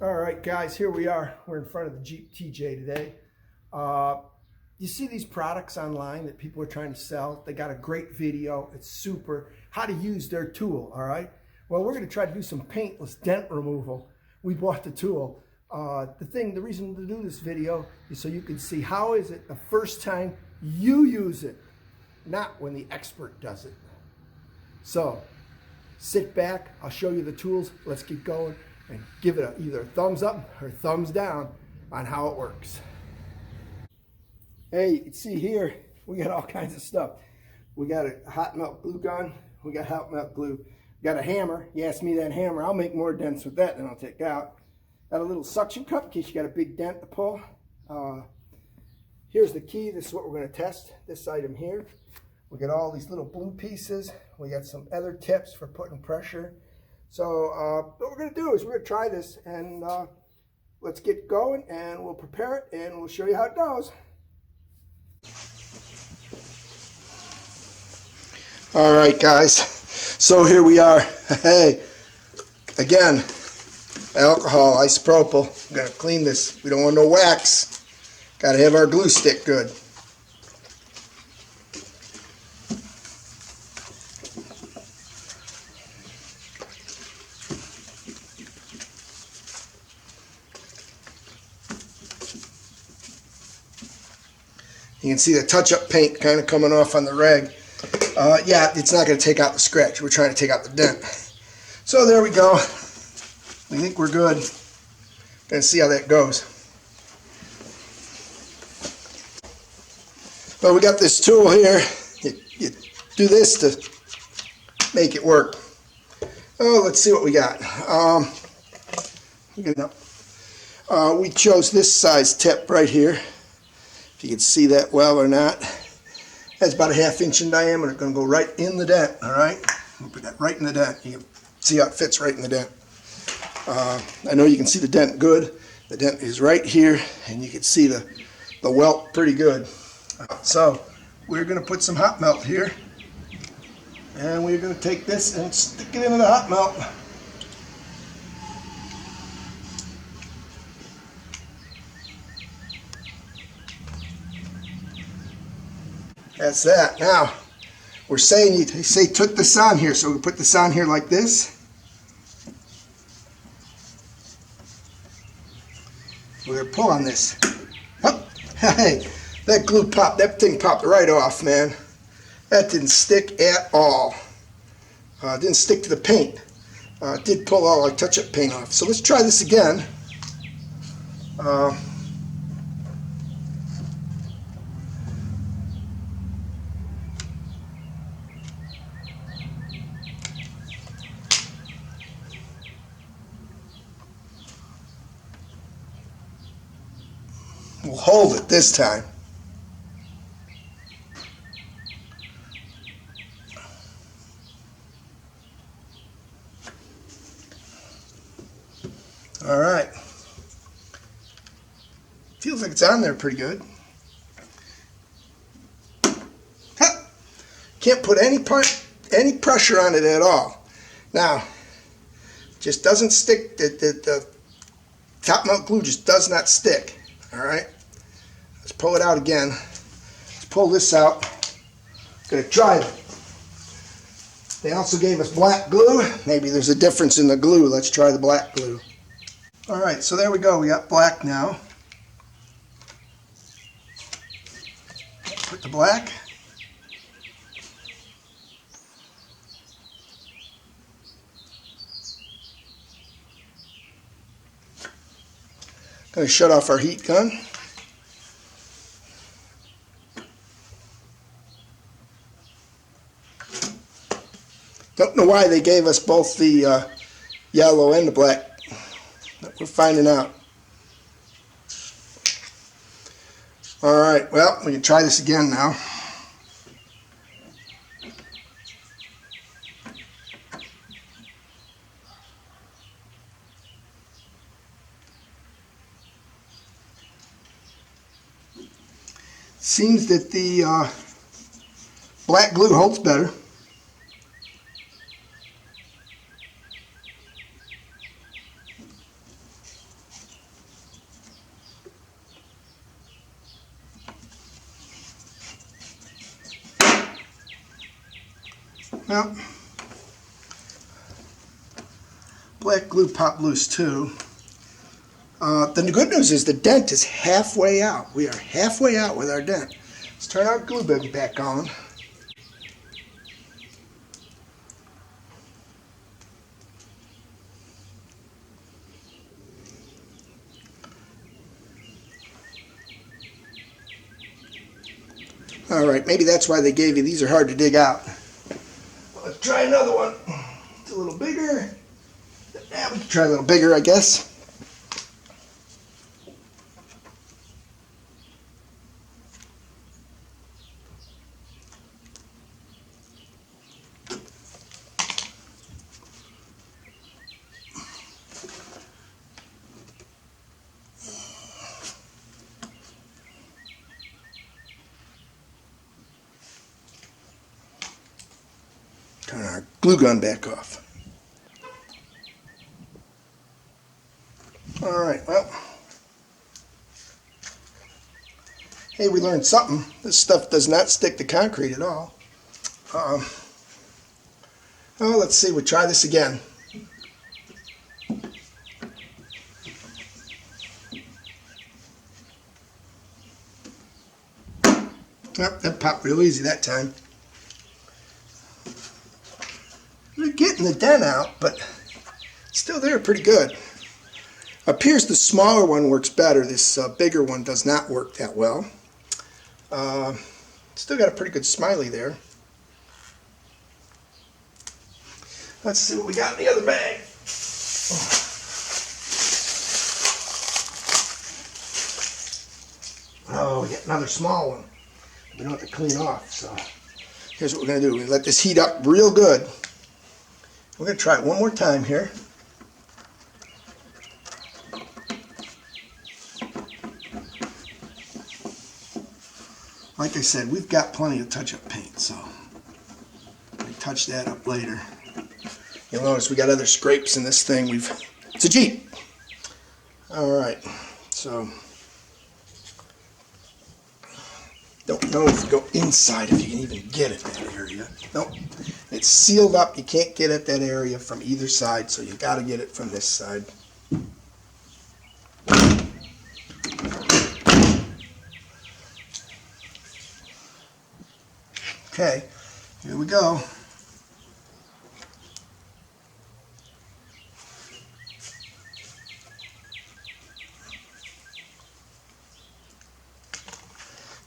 All right, guys, here we are. We're in front of the Jeep TJ today. You see these products online that people are trying to sell. They got a great video. It's super. How to use their tool, all right? Well, we're going to try to do some paintless dent removal. We bought the tool. The reason to do this video is so you can see how is it the first time you use it, not when the expert does it. So, sit back. I'll show you the tools. Let's get going and give it either a thumbs up or thumbs down on how it works. Hey, you can see here, we got all kinds of stuff. We got a hot melt glue gun. We got hot melt glue. We got a hammer. You asked me that hammer. I'll make more dents with that than I'll take out. Got a little suction cup in case you got a big dent to pull. Here's the key. This is what we're going to test, this item here. We got all these little blue pieces. We got some other tips for putting pressure. So what we're going to do is we're going to try this, and let's get going, and we'll prepare it, and we'll show you how it goes. All right, guys. So here we are. Hey, again, alcohol, isopropyl. I'm going to clean this. We don't want no wax. Got to have our glue stick good. You can see the touch-up paint kind of coming off on the rag. Yeah, it's not going to take out the scratch. We're trying to take out the dent. So there we go. We think we're good. Gonna see how that goes. Well, we got this tool here. You do this to make it work. Oh, let's see what we got. We chose this size tip right here. If you can see that well or not. That's about a ½ inch in diameter. Going to go right in the dent, all right? We'll put that right in the dent. You can see how it fits right in the dent. I know you can see the dent good. The dent is right here, and you can see the welt pretty good. So we're going to put some hot melt here, and we're going to take this and stick it into the hot melt. That's that. Now, we're saying they say put this on here, so we put this on here like this. We're going to pull on this. Oh, hey, that glue popped, that thing popped right off, man. That didn't stick at all. Didn't stick to the paint. It did pull all our touch-up paint off. So let's try this again. We'll hold it this time. All right. Feels like it's on there pretty good. Ha! Can't put any pressure on it at all. Now, just doesn't stick. The top melt glue just does not stick. All right. Let's pull it out again. Let's pull this out. Gonna try it. They also gave us black glue. Maybe there's a difference in the glue. Let's try the black glue. All right, so there we go. We got black now. Put the black. Gonna shut off our heat gun. Don't know why they gave us both the yellow and the black, but we're finding out. All right, well, we can try this again now. Seems that the black glue holds better. Well, black glue popped loose too. The good news is the dent is halfway out. We are halfway out with our dent. Let's turn our glue gun back on. All right, maybe that's why they gave you, these are hard to dig out. Let's try another one. It's a little bigger. Yeah, we can try a little bigger, I guess. Turn our glue gun back off. All right, well, hey, we learned something. This stuff does not stick to concrete at all. Oh, let's see, we'll try this again. Yep, that popped real easy that time. We're getting the dent out, but still there pretty good. Appears the smaller one works better. This bigger one does not work that well. Still got a pretty good smiley there. Let's see what we got in the other bag. Oh, we got another small one. We don't have to clean off, so here's what we're going to do. We let this heat up real good. We're going to try it one more time here. Like I said, we've got plenty of touch-up paint, so we touch that up later. You'll notice we got other scrapes in this thing. It's a Jeep. All right, so don't know if you go inside if you can even get at that area. Nope, it's sealed up. You can't get at that area from either side, so you got to get it from this side. Okay, here we go.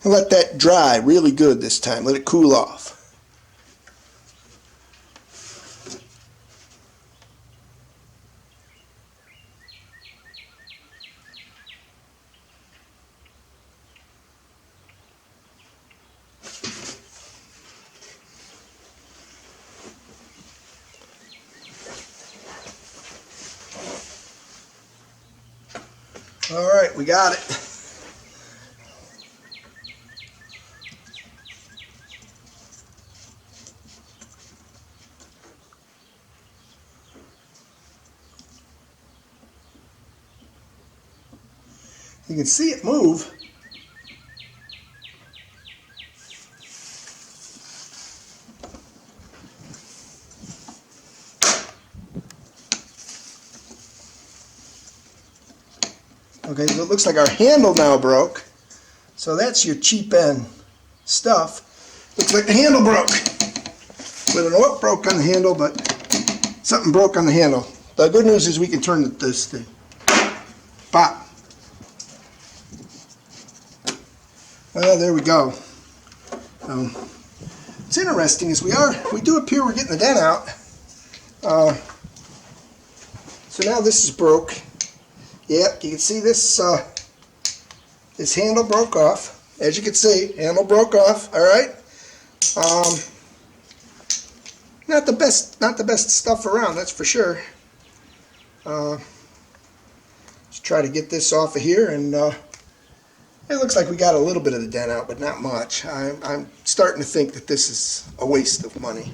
And let that dry really good this time. Let it cool off. All right, we got it. You can see it move. Okay, so it looks like our handle now broke. So that's your cheap end stuff. Looks like the handle broke. We don't know what broke on the handle, but something broke on the handle. The good news is we can turn this thing. Pop. Well, there we go. It's interesting is we do appear we're getting the dent out. So now this is broke. Yep, you can see this this handle broke off. As you can see, handle broke off. All right. Not the best stuff around, that's for sure. Let's try to get this off of here, and it looks like we got a little bit of the dent out, but not much. I'm starting to think that this is a waste of money.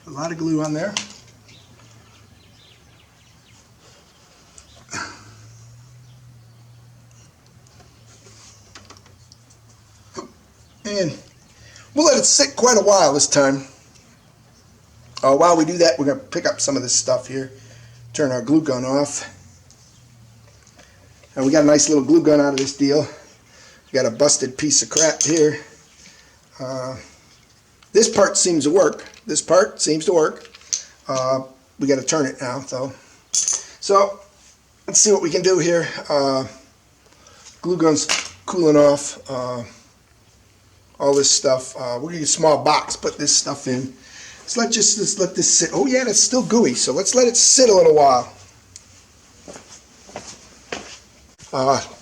A lot of glue on there. And we'll let it sit quite a while this time. While we do that, we're going to pick up some of this stuff here. Turn our glue gun off. And we got a nice little glue gun out of this deal. We got a busted piece of crap here. This part seems to work. This part seems to work. We got to turn it now, though. So let's see what we can do here. Glue gun's cooling off. All this stuff. We're gonna get a small box. Put this stuff in. So let's let this sit. Oh yeah, it's still gooey. So let's let it sit a little while.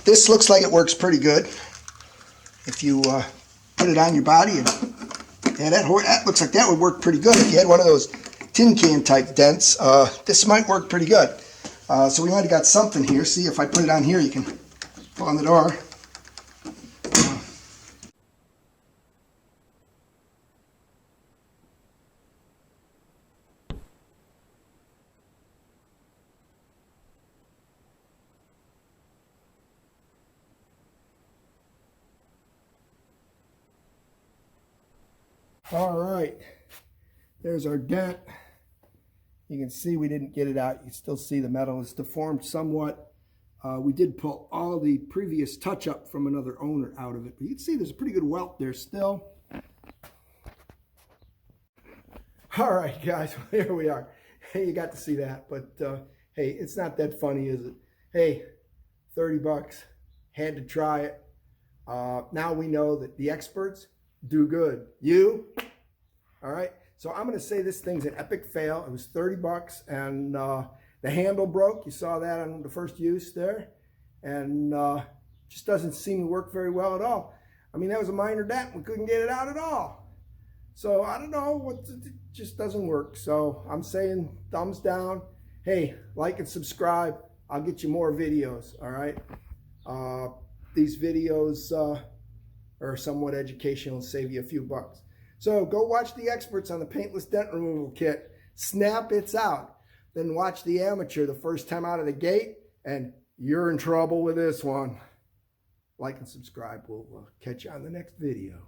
This looks like it works pretty good. If you put it on your body, and yeah, that looks like that would work pretty good. If you had one of those tin can type dents, this might work pretty good. So we might have got something here. See, if I put it on here, you can pull on the door. All right, there's our dent. You can see we didn't get it out. You can still see the metal is deformed somewhat. We did pull all the previous touch-up from another owner out of it, but you can see there's a pretty good welt there still. All right, guys, here we are. Hey, you got to see that, but hey, it's not that funny, is it? Hey, 30 bucks, had to try it. Now we know that the experts do good. You? All right. So I'm going to say this thing's an epic fail. It was 30 bucks and the handle broke. You saw that on the first use there. And just doesn't seem to work very well at all. I mean, that was a minor dent. We couldn't get it out at all. So I don't know. It just doesn't work. So I'm saying thumbs down. Hey, like and subscribe. I'll get you more videos. All right. These videos are somewhat educational and save you a few bucks. So go watch the experts on the paintless dent removal kit. Snap, it's out. Then watch the amateur the first time out of the gate, and you're in trouble with this one. Like and subscribe. We'll catch you on the next video.